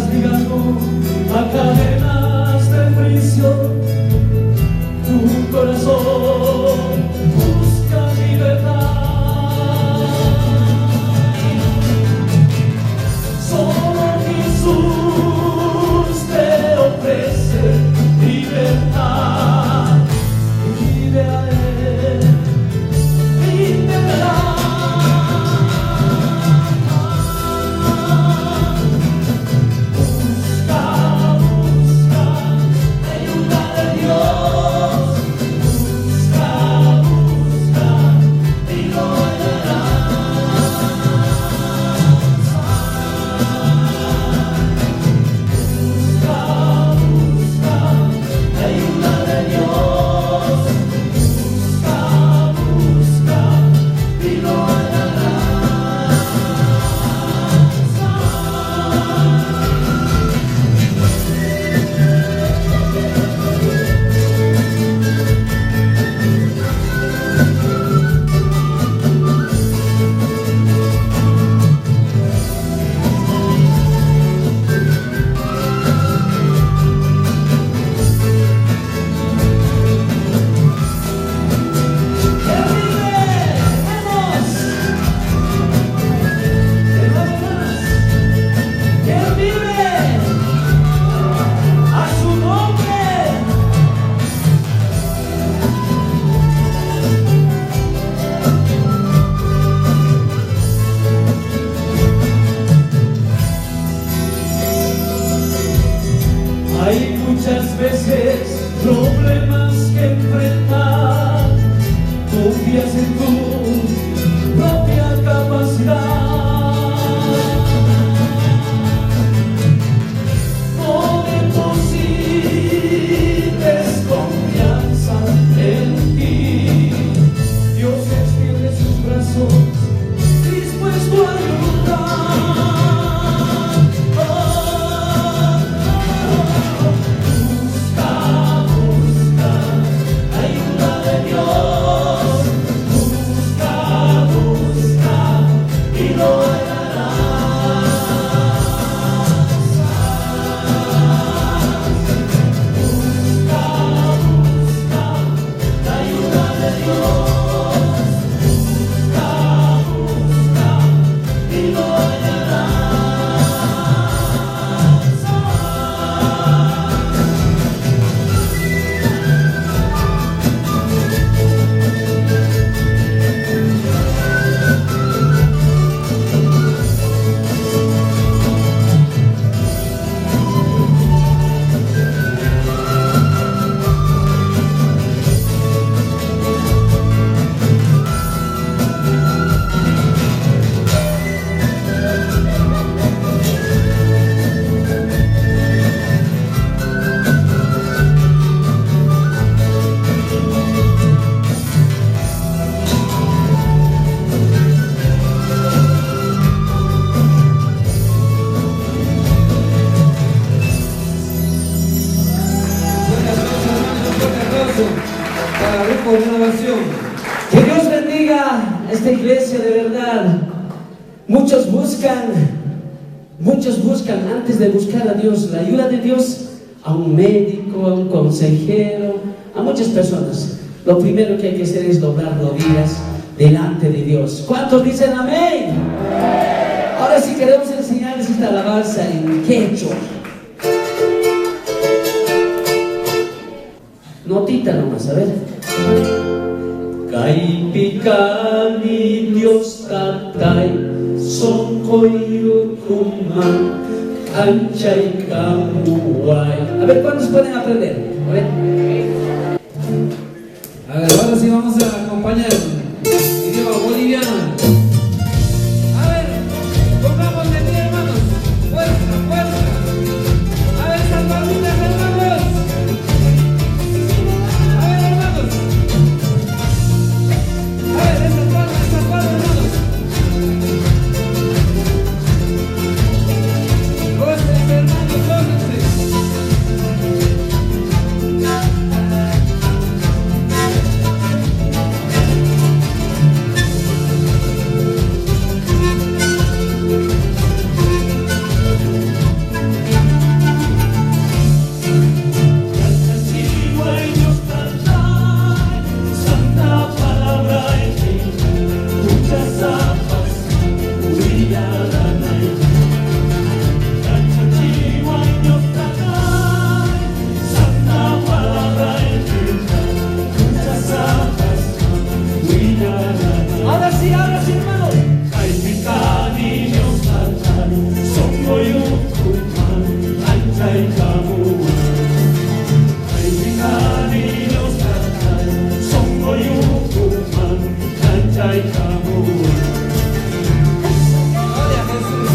castigado a cadenas de prisión. Tu corazón busca libertad. Solo Jesús te ofrece libertad. Vive a Él y te dará. Hay muchas veces problemas que enfrentar. Confías en tu propia capacidad. No deposites confianza en ti. Dios extiende sus brazos dispuesto a ayudar. Para Grupo Renovación. Que Dios bendiga esta iglesia de verdad. Muchos buscan antes de buscar a Dios, la ayuda de Dios, a un médico, a un consejero, a muchas personas. Lo primero que hay que hacer es doblar rodillas delante de Dios. ¿Cuántos dicen amén? Ahora sí queremos enseñarles esta alabanza en quechua. Notita nomás, a ver. Caipicani Dios tatay, son coyucuman, cancha y camuay. A ver, ¿cuántos pueden aprender? A ver. A ver, ahora sí vamos a acompañar idioma boliviano. A ver, pongamos de pie, hermanos. Fuerza, fuerza. A ver, esas palmitas, hermanos. A ver, hermanos. A ver, esas palmas, hermanos. Gócense, hermanos, gócense. Gloria a Jesús.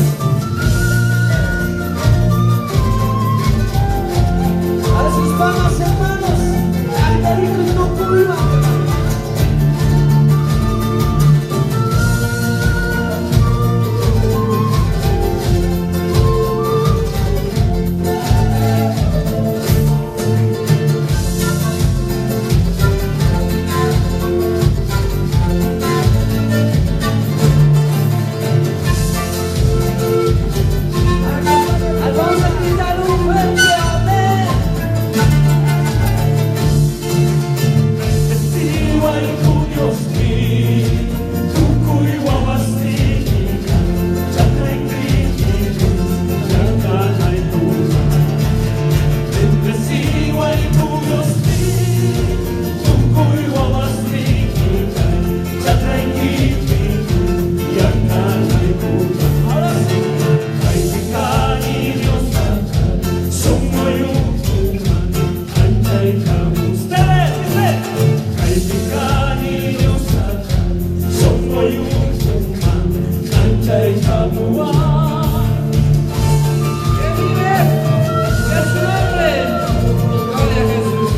A sus manos, hermanos. Cantarito y no curva. Vamos a gritar un fuerte amén. Ahora sí. ¡Que vive! ¡Que es su nombre! ¡Gloria a Jesús!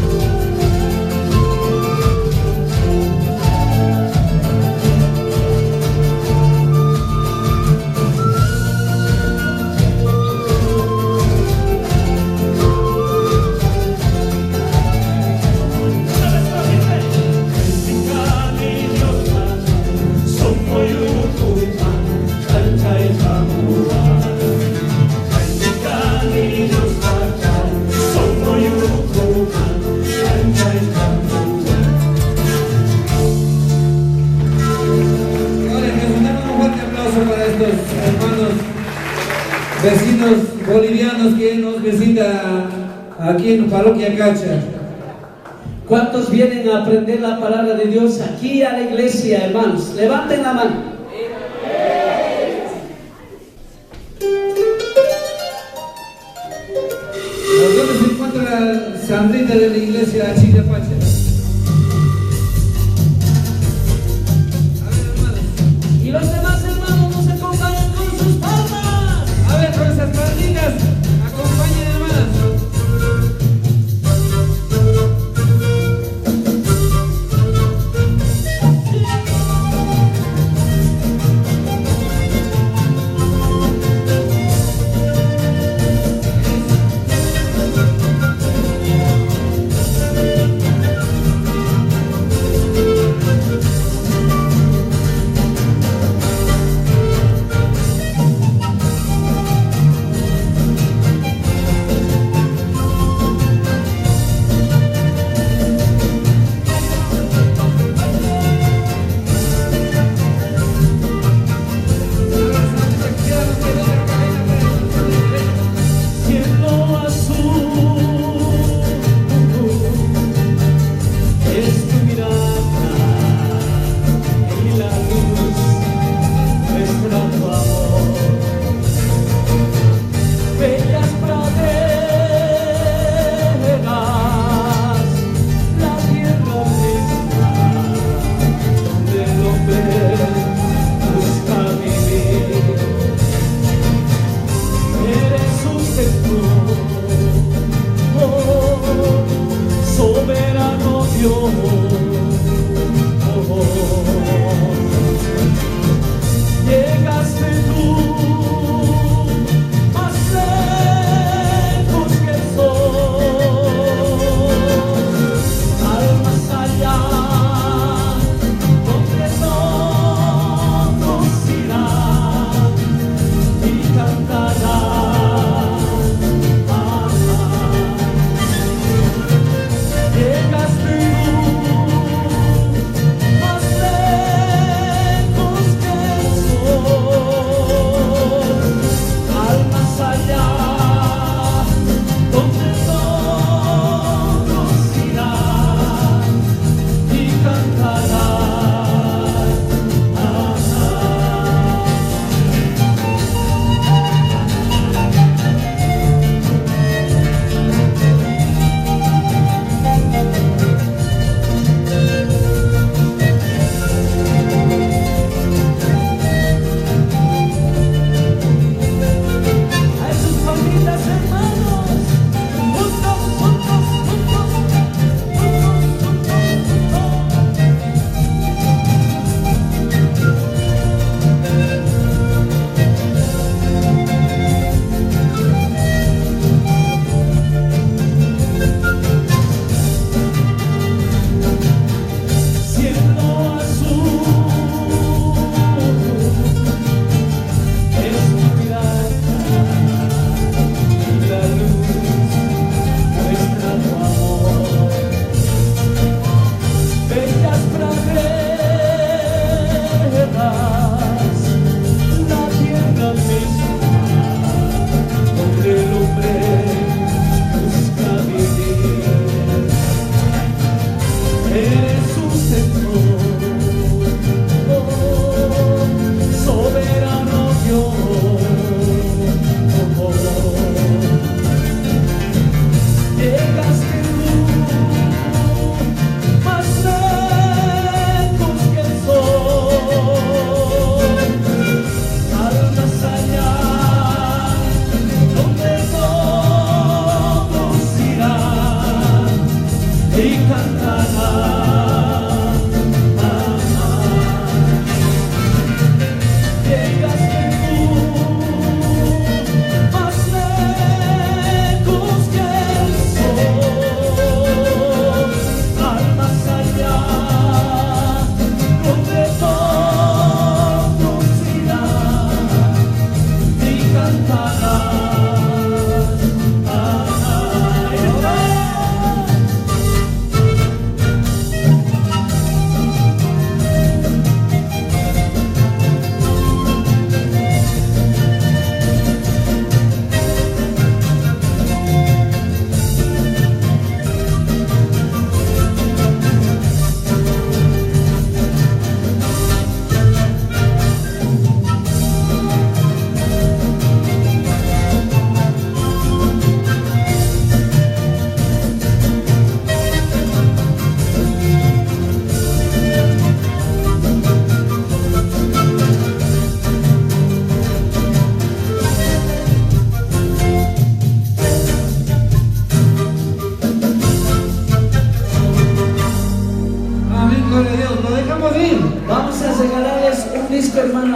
Gloria a Jesús. Damos un fuerte aplauso para estos hermanos vecinos bolivianos que nos visitan aquí en Parroquia Cacha. ¿Cuántos vienen a aprender la palabra de Dios aquí a la iglesia, hermanos? Levanten la mano. ¿Dónde se encuentra Sandrita de la iglesia Chillapacha? A ver, hermanos. Y los demás hermanos nos acompañan con sus palmas. A ver, con esas palmitas, acompañen, hermanas.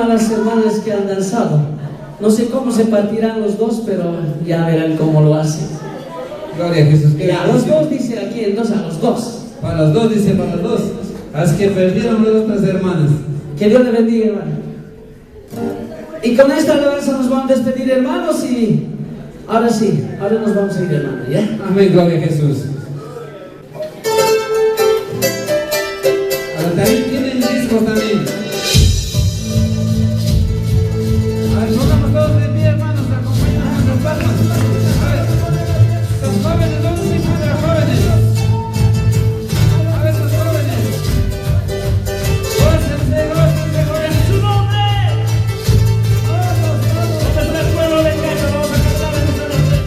a las hermanas que han danzado. No sé cómo se partirán los dos, pero ya verán cómo lo hacen. Gloria a Jesús. Y a los dos dice aquí, entonces a los dos. Para los dos, dice, para los dos. Las que perdieron las otras hermanas. Que Dios le bendiga, hermano. Y con esta alabanza nos vamos a despedir, hermanos, y ahora sí, ahora nos vamos a ir, hermano, ¿ya? Amén, gloria a Jesús. Ahora también tienen discos también. A ver, pongamos todos de pie, hermanos, acompáñanos con las palmas. A ver, los jóvenes, ¿dónde se encuentran jóvenes? A ver, los jóvenes. Gócense, gócense, jóvenes. ¡Su nombre! ¿Dónde está el pueblo de casa? Vamos a cantar en esta noche.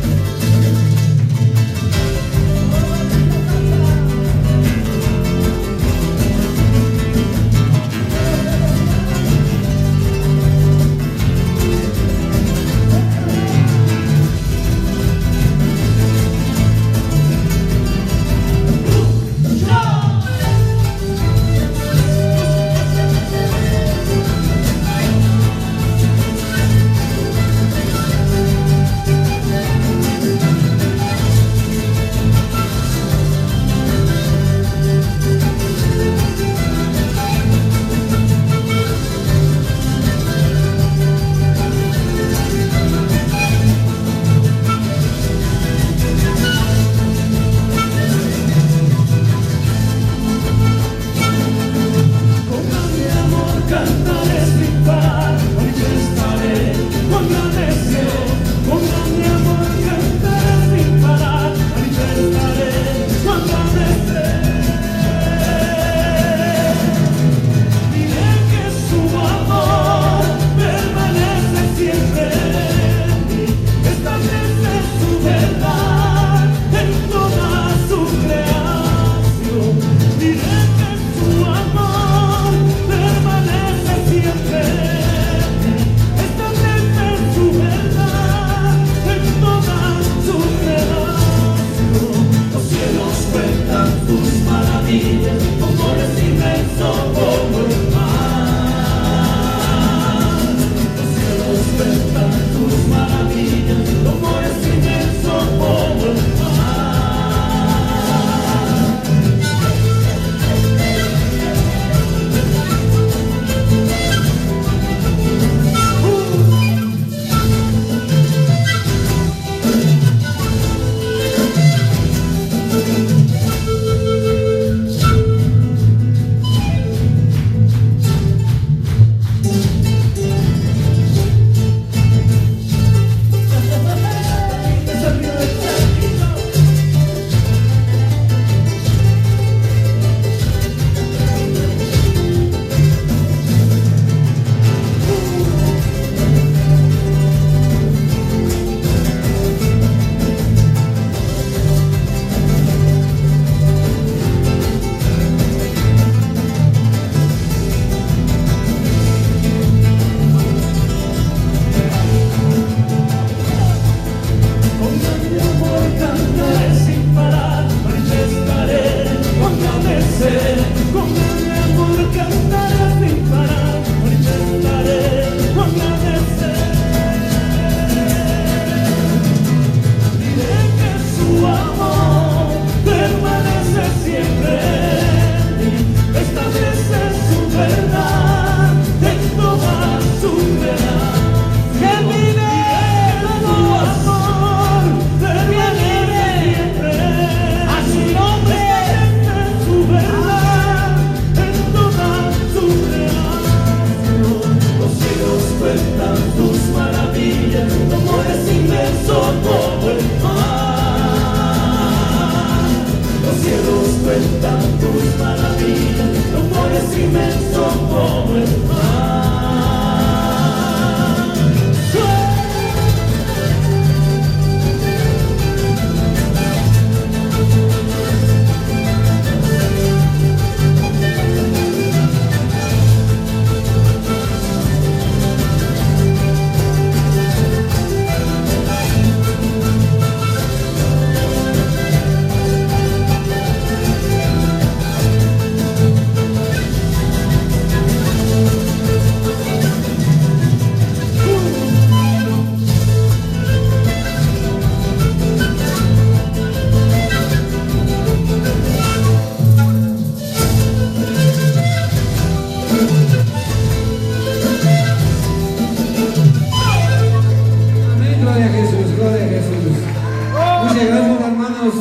Gracias, hermanos.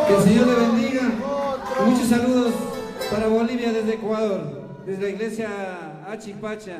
Que el Señor le bendiga. Y muchos saludos para Bolivia desde Ecuador, desde la iglesia Achipacha.